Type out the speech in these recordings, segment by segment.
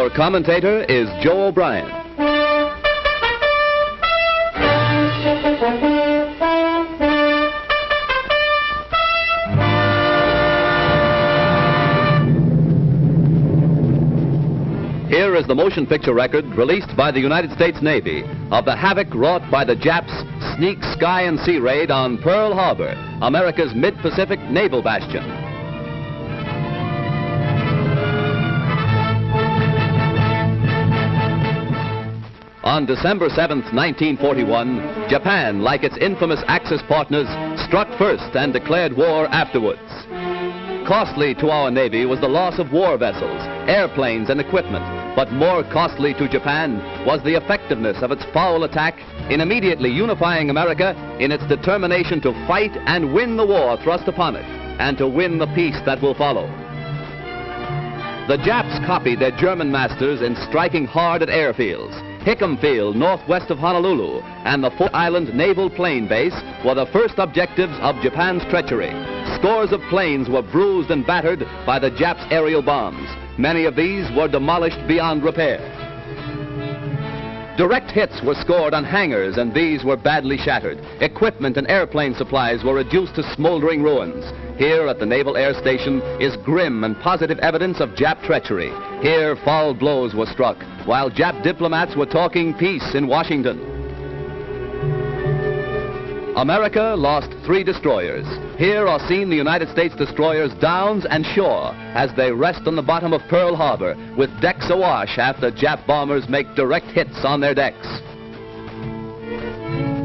Our commentator is Joe O'Brien. Here is the motion picture record released by the United States Navy of the havoc wrought by the Japs' sneak sky and sea raid on Pearl Harbor, America's mid-Pacific naval bastion. On December 7th, 1941, Japan, like its infamous Axis partners, struck first and declared war afterwards. Costly to our Navy was the loss of war vessels, airplanes, and equipment, but more costly to Japan was the effectiveness of its foul attack in immediately unifying America in its determination to fight and win the war thrust upon it, and to win the peace that will follow. The Japs copied their German masters in striking hard at airfields. Hickam Field, northwest of Honolulu, and the Fort Island Naval Plane Base were the first objectives of Japan's treachery. Scores of planes were bruised and battered by the Japs' aerial bombs. Many of these were demolished beyond repair. Direct hits were scored on hangars, and these were badly shattered. Equipment and airplane supplies were reduced to smoldering ruins. Here at the Naval Air Station is grim and positive evidence of Jap treachery. Here foul blows were struck, while Jap diplomats were talking peace in Washington. America lost 3 destroyers. Here are seen the United States destroyers Downs and Shaw as they rest on the bottom of Pearl Harbor with decks awash after Jap bombers make direct hits on their decks.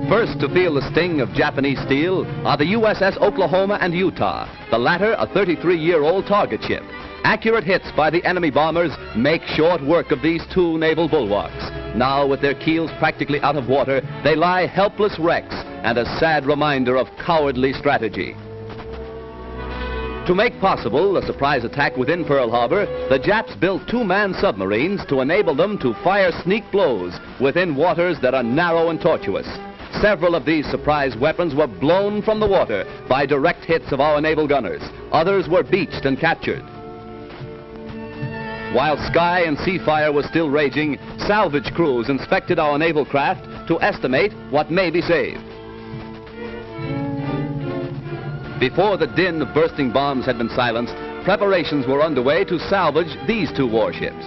First to feel the sting of Japanese steel are the USS Oklahoma and Utah, the latter a 33-year-old target ship. Accurate hits by the enemy bombers make short work of these 2 naval bulwarks. Now, with their keels practically out of water, they lie helpless wrecks and a sad reminder of cowardly strategy. To make possible a surprise attack within Pearl Harbor, the Japs built 2-man submarines to enable them to fire sneak blows within waters that are narrow and tortuous. Several of these surprise weapons were blown from the water by direct hits of our naval gunners. Others were beached and captured. While sky and sea fire was still raging, salvage crews inspected our naval craft to estimate what may be saved. Before the din of bursting bombs had been silenced, preparations were underway to salvage these 2 warships.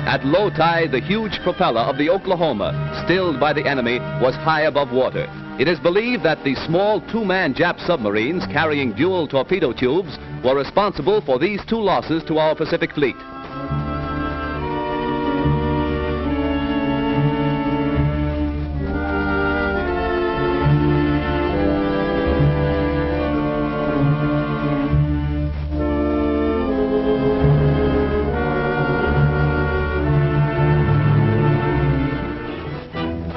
At low tide, the huge propeller of the Oklahoma, stilled by the enemy, was high above water. It is believed that the small 2-man Jap submarines carrying dual torpedo tubes were responsible for these 2 losses to our Pacific fleet.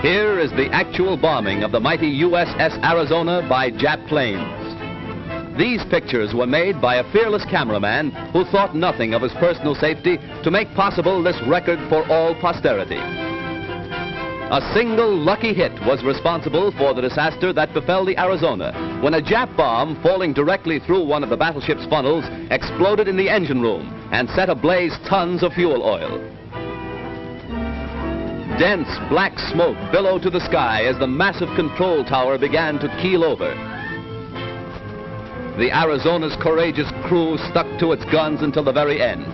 Here is the actual bombing of the mighty USS Arizona by Jap planes. These pictures were made by a fearless cameraman who thought nothing of his personal safety to make possible this record for all posterity. A single lucky hit was responsible for the disaster that befell the Arizona when a Jap bomb falling directly through one of the battleship's funnels exploded in the engine room and set ablaze tons of fuel oil. Dense black smoke billowed to the sky as the massive control tower began to keel over. The Arizona's courageous crew stuck to its guns until the very end.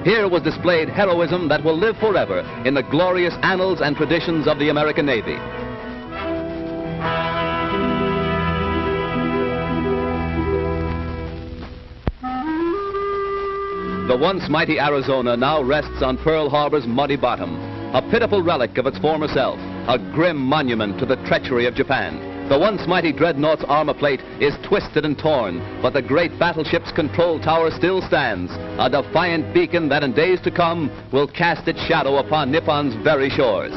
Here was displayed heroism that will live forever in the glorious annals and traditions of the American Navy. The once mighty Arizona now rests on Pearl Harbor's muddy bottom, a pitiful relic of its former self, a grim monument to the treachery of Japan. The once mighty dreadnought's armor plate is twisted and torn, but the great battleship's control tower still stands, a defiant beacon that in days to come will cast its shadow upon Nippon's very shores.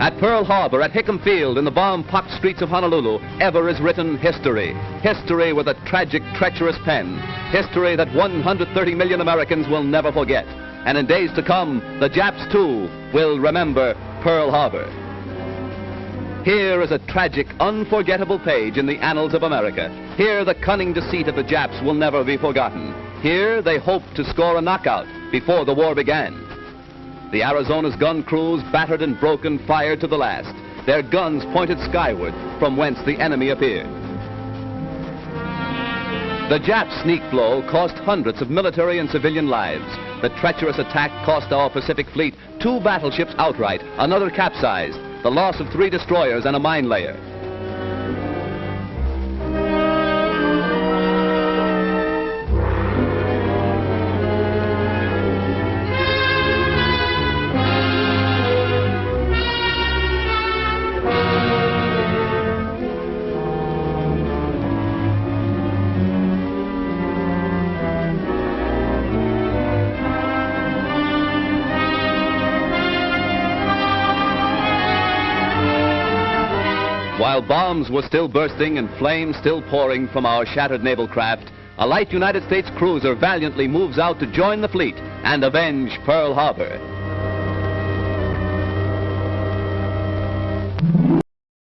At Pearl Harbor, at Hickam Field, in the bomb-pocked streets of Honolulu, ever is written history. History with a tragic, treacherous pen. History that 130 million Americans will never forget. And in days to come, the Japs, too, will remember Pearl Harbor. Here is a tragic, unforgettable page in the annals of America. Here, the cunning deceit of the Japs will never be forgotten. Here, they hoped to score a knockout before the war began. The Arizona's gun crews, battered and broken, fired to the last, their guns pointed skyward from whence the enemy appeared. The Jap sneak blow cost hundreds of military and civilian lives. The treacherous attack cost our Pacific Fleet 2 battleships outright, another capsized, the loss of 3 destroyers and a mine layer. While bombs were still bursting and flames still pouring from our shattered naval craft, a light United States cruiser valiantly moves out to join the fleet and avenge Pearl Harbor.